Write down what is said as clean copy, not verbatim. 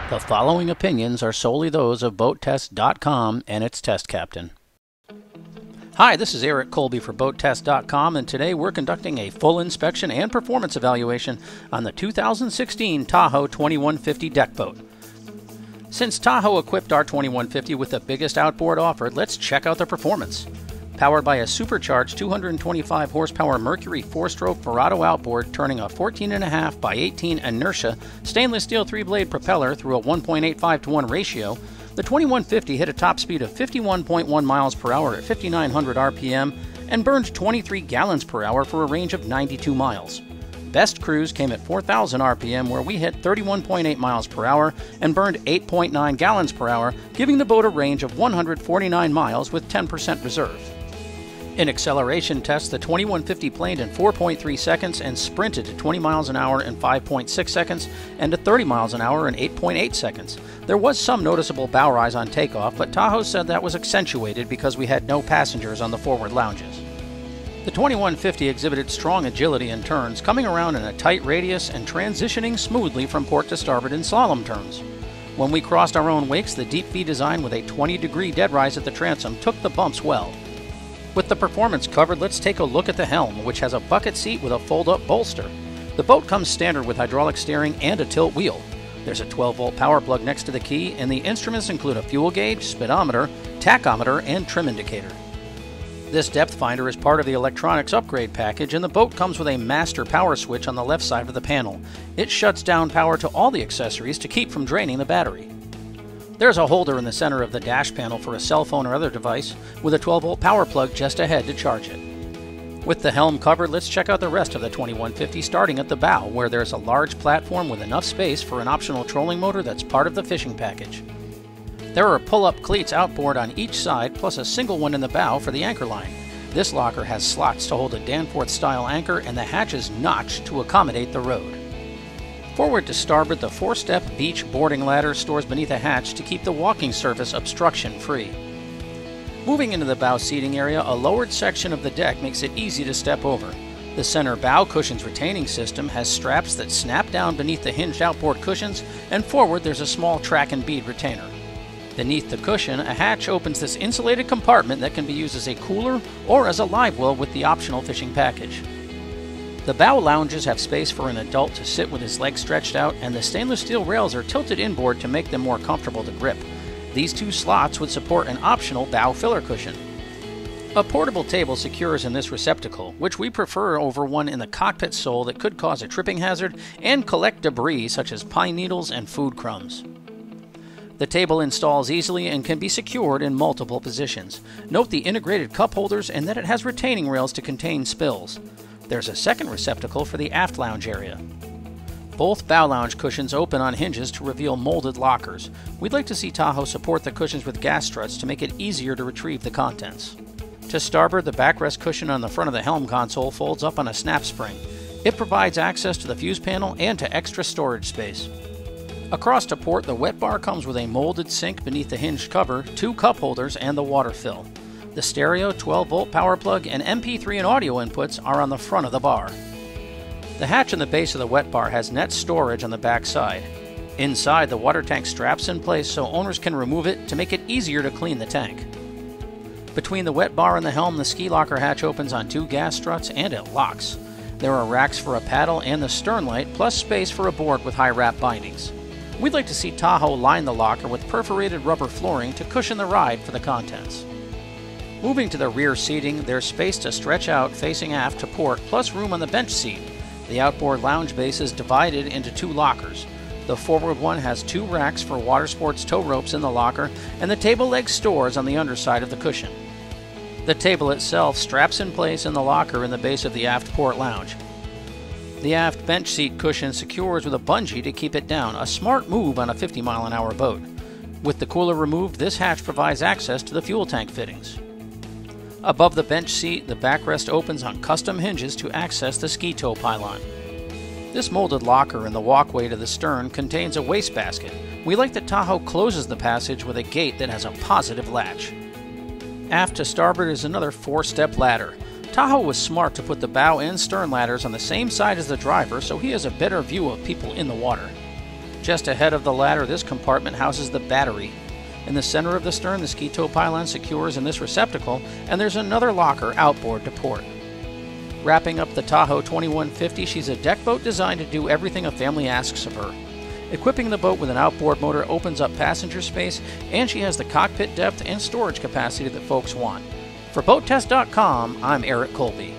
The following opinions are solely those of BoatTEST.com and its test captain. Hi, this is Eric Colby for BoatTEST.com, and today we're conducting a full inspection and performance evaluation on the 2016 Tahoe 2150 deck boat. Since Tahoe equipped our 2150 with the biggest outboard offered, let's check out the performance. Powered by a supercharged 225 horsepower Mercury 4-stroke Verado outboard turning a 14.5 by 18 inertia stainless steel 3-blade propeller through a 1.85 to 1 ratio, the 2150 hit a top speed of 51.1 miles per hour at 5,900 RPM and burned 23 gallons per hour for a range of 92 miles. Best cruise came at 4,000 RPM, where we hit 31.8 miles per hour and burned 8.9 gallons per hour, giving the boat a range of 149 miles with 10% reserve. In acceleration tests, the 2150 planed in 4.3 seconds and sprinted to 20 miles an hour in 5.6 seconds and to 30 miles an hour in 8.8 seconds. There was some noticeable bow rise on takeoff, but Tahoe said that was accentuated because we had no passengers on the forward lounges. The 2150 exhibited strong agility in turns, coming around in a tight radius and transitioning smoothly from port to starboard in slalom turns. When we crossed our own wakes, the deep V design with a 20-degree dead rise at the transom took the bumps well. With the performance covered, let's take a look at the Helm, which has a bucket seat with a fold-up bolster. The boat comes standard with hydraulic steering and a tilt wheel. There's a 12-volt power plug next to the key, and the instruments include a fuel gauge, speedometer, tachometer, and trim indicator. This depth finder is part of the electronics upgrade package, and the boat comes with a master power switch on the left side of the panel. It shuts down power to all the accessories to keep from draining the battery. There's a holder in the center of the dash panel for a cell phone or other device, with a 12-volt power plug just ahead to charge it. With the Helm covered, let's check out the rest of the 2150, starting at the bow, where there's a large platform with enough space for an optional trolling motor that's part of the fishing package. There are pull-up cleats outboard on each side, plus a single one in the bow for the anchor line. This locker has slots to hold a Danforth-style anchor, and the hatch is notched to accommodate the road. Forward to starboard, the 4-step beach boarding ladder stores beneath a hatch to keep the walking surface obstruction-free. Moving into the bow seating area, a lowered section of the deck makes it easy to step over. The center bow cushion's retaining system has straps that snap down beneath the hinged outboard cushions, and forward there's a small track and bead retainer. Beneath the cushion, a hatch opens this insulated compartment that can be used as a cooler or as a livewell with the optional fishing package. The bow lounges have space for an adult to sit with his legs stretched out, and the stainless steel rails are tilted inboard to make them more comfortable to grip. These two slots would support an optional bow filler cushion. A portable table secures in this receptacle, which we prefer over one in the cockpit sole that could cause a tripping hazard and collect debris such as pine needles and food crumbs. The table installs easily and can be secured in multiple positions. Note the integrated cup holders and that it has retaining rails to contain spills. There's a second receptacle for the aft lounge area. Both bow lounge cushions open on hinges to reveal molded lockers. We'd like to see Tahoe support the cushions with gas struts to make it easier to retrieve the contents. To starboard, the backrest cushion on the front of the Helm console folds up on a snap spring. It provides access to the fuse panel and to extra storage space. Across to port, the wet bar comes with a molded sink beneath the hinged cover, 2 cup holders, and the water fill. The stereo, 12-volt power plug, and MP3 and audio inputs are on the front of the bar. The hatch in the base of the wet bar has net storage on the back side. Inside, the water tank straps in place so owners can remove it to make it easier to clean the tank. Between the wet bar and the Helm, the ski locker hatch opens on 2 gas struts and it locks. There are racks for a paddle and the stern light, plus space for a board with high wrap bindings. We'd like to see Tahoe line the locker with perforated rubber flooring to cushion the ride for the contents. Moving to the rear seating, there's space to stretch out facing aft to port, plus room on the bench seat. The outboard lounge base is divided into 2 lockers. The forward one has 2 racks for water sports tow ropes in the locker, and the table leg stores on the underside of the cushion. The table itself straps in place in the locker in the base of the aft port lounge. The aft bench seat cushion secures with a bungee to keep it down, a smart move on a 50-mile-an-hour boat. With the cooler removed, this hatch provides access to the fuel tank fittings. Above the bench seat, the backrest opens on custom hinges to access the ski tow pylon. This molded locker in the walkway to the stern contains a wastebasket. We like that Tahoe closes the passage with a gate that has a positive latch. Aft to starboard is another 4-step ladder. Tahoe was smart to put the bow and stern ladders on the same side as the driver so he has a better view of people in the water. Just ahead of the ladder, this compartment houses the battery. In the center of the stern, the ski tow pylon secures in this receptacle, and there's another locker outboard to port. Wrapping up the Tahoe 2150, she's a deck boat designed to do everything a family asks of her. Equipping the boat with an outboard motor opens up passenger space, and she has the cockpit depth and storage capacity that folks want. For BoatTEST.com, I'm Eric Colby.